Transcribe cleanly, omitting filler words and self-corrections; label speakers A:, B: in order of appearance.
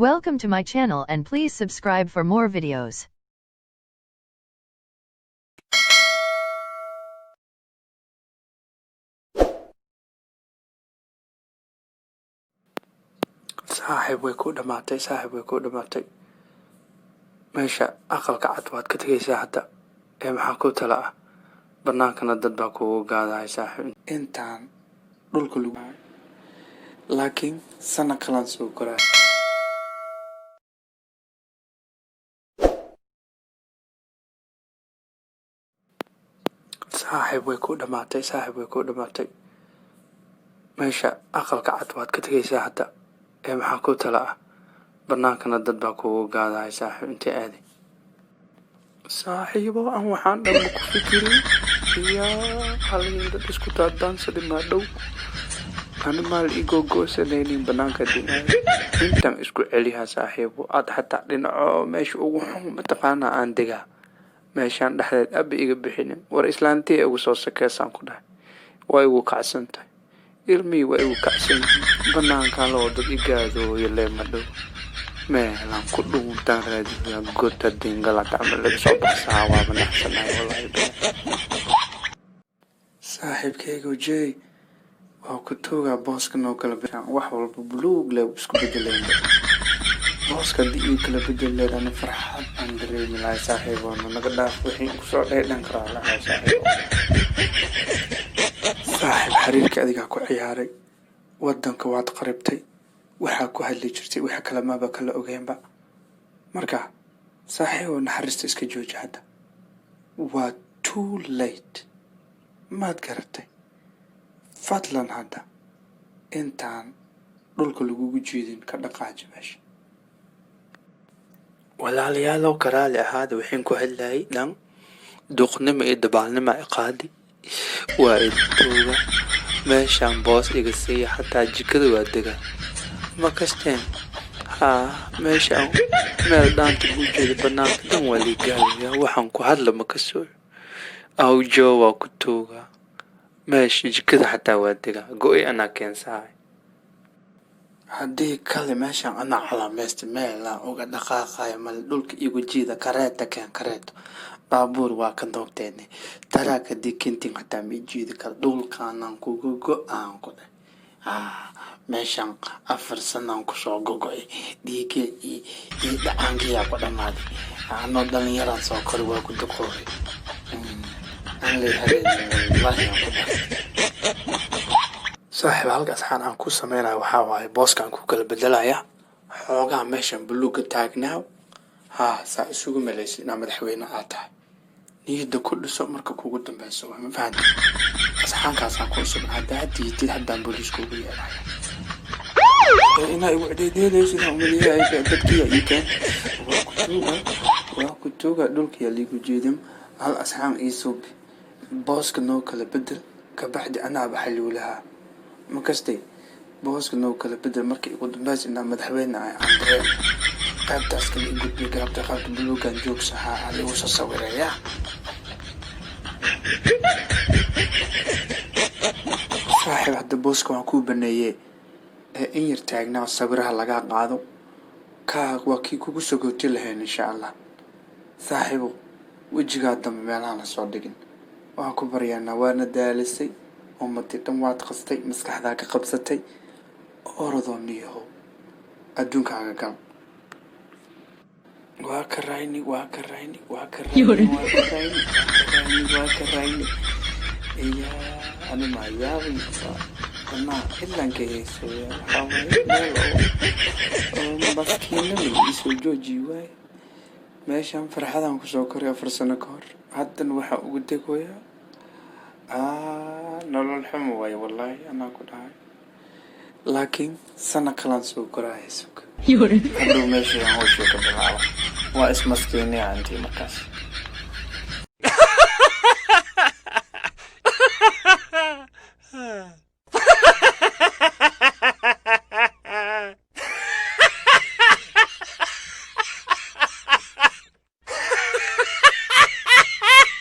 A: Welcome to my channel and please subscribe for more videos.
B: saaxiib way ku dhamaatay meesha aqalka cad waad ka tegaysaa hadda maxaa ku tala ah bannaankana dad baa kugu gaadaya saaxiib intaan dhulka lagu laakiin sana kalaan soo koraa saaxiib way ku dhamaatay meesha aqalka cad waad ka tegaysaa hadda maxaa ku tala ah bannaankana dad baa kugu gaadaya saaxiib intee aaday saaxiibo aan waxaan dhanba ku fikirin yaa halin dad isku daadaansadhi maa dhow ani maal igoo goosanaynin bannaanka dhinaca intaan isku celiyaa saaxiibo aad xataa dhinaco meesha ugu xun mataqaanaa aan degaa meeshaan dhexdeed abba iga bixinin war islaantii igu soo sakeysaan ku dhahay waa igu kacsan tahay ilmihii waa igu kacsan yihiin bannaankan loo dad igaadooyo leema dhow meelaan ku dhuuntaan raadiyaa gota dingala gacmo laga soo baxsaa waaba naxsanahay wallaahi saaxiibkayga jeey waa ku toogaa booska noo kala bishaan wax walba buluug leh isku bedelayna booska haddii ii kala bedeleedana farxad aan dareemi lahay saaxiiboona naga dhaaf wixii kusoo dheedhan karaa lahay saaxiib xiriirka adigaa ku ciyaaray waddanka waad qaribtay waxaa ku hadli jirtay waxa kale maaba kala ogeynba marka saaxiibo naxariista iska jooji hadda waa too late maad garatay fadlan hadda intaan dhulka lagugu jiidin ka dhaqaaji meesha walaalayaalow karaali ahaada waxaan ku hadlayay dhan duqnimo iyo dabaalnimo iqaadi waa idtooga meeshaan boos iga siiya xataa jikada waa degaa ma kasteen haa meeshaan meel dhaanta buu jeeda bannaanka dhan waa liigaadayaa waxaan ku hadla ma ka soo awjo waa ku toogaa meesha jikada xataa waa degaa go-i anaa keensahay haddii kale meeshaan anaa calaamaysta meelaan uga dhaqaaqaya male dhulka igu jiida kareeta keen kareeto baabuur waa ka doogteene taraaka dikintin hataa ma jiidi kara dhulkaanaan kuga go-aan ku dheh meeshaan 4 sanaan kusoo gogo-ay dhiigee iyo dhacaankiyaa ku dhammaaday anoo dhallinyaraan soo koray waa ku duqoobay aan leeyahay wallaahi aan ku dhahay saaxiib halkaas xaan aan ku samaynayo waxaa waaye booskaan ku kala bedelaya xoogaa meeshan buluuga taagnaaw saa isugu malaysa inaa madaxweyne aad tahay niyadda ku dhiso marka kugu dambeyso waa ma fahanti asxaankaasaan ku cusub haddaa diidid haddaan booliisku ugu yeelaya inaa igu cedeydeedaysid umaliyaha dadkiya ii keenta waa ku tuuga dhulkiya liigu jeedin hal asxaan ii suubi booska noo kala bedel kabacdi anaaba xaliwlahaa ma kastay booska noo kala bedel marka igu dambeysa inaa madaxweyne ah aan dareen qaybtaas kale i gudbiya galabta qaybta buluugaan joogsahaa aan igu soo sawirayaa saaxiib hadda booska waan kuu baneeyey in yar taagnaa sawiraha lagaa qaado waa kii kugu sogooti lahayn insha allah saaxiibo wejigaa dambe meelaha la soo dhigin waan ku baryaanaa waana daalisay ummadii dhan waad qastay maskaxdaa ka qabsatay orodoo niyahow adduunkaaga gal waa ka rayni iyaa ani maa yaabay banaa xilanka heesooya waxaa waaye meel oo maskiinama iisoo jooji waaye meeshaan farxadaan kusoo koray 4 sano ka hor haddana waxaa ugu degoyaa nolol xumo waaye wallaahi anaa ku dhahay laakiin sana kalaan soo koraya suga hadduu meeshii aan hawshii ka bilaaba waa ismaskiinaya intii markaas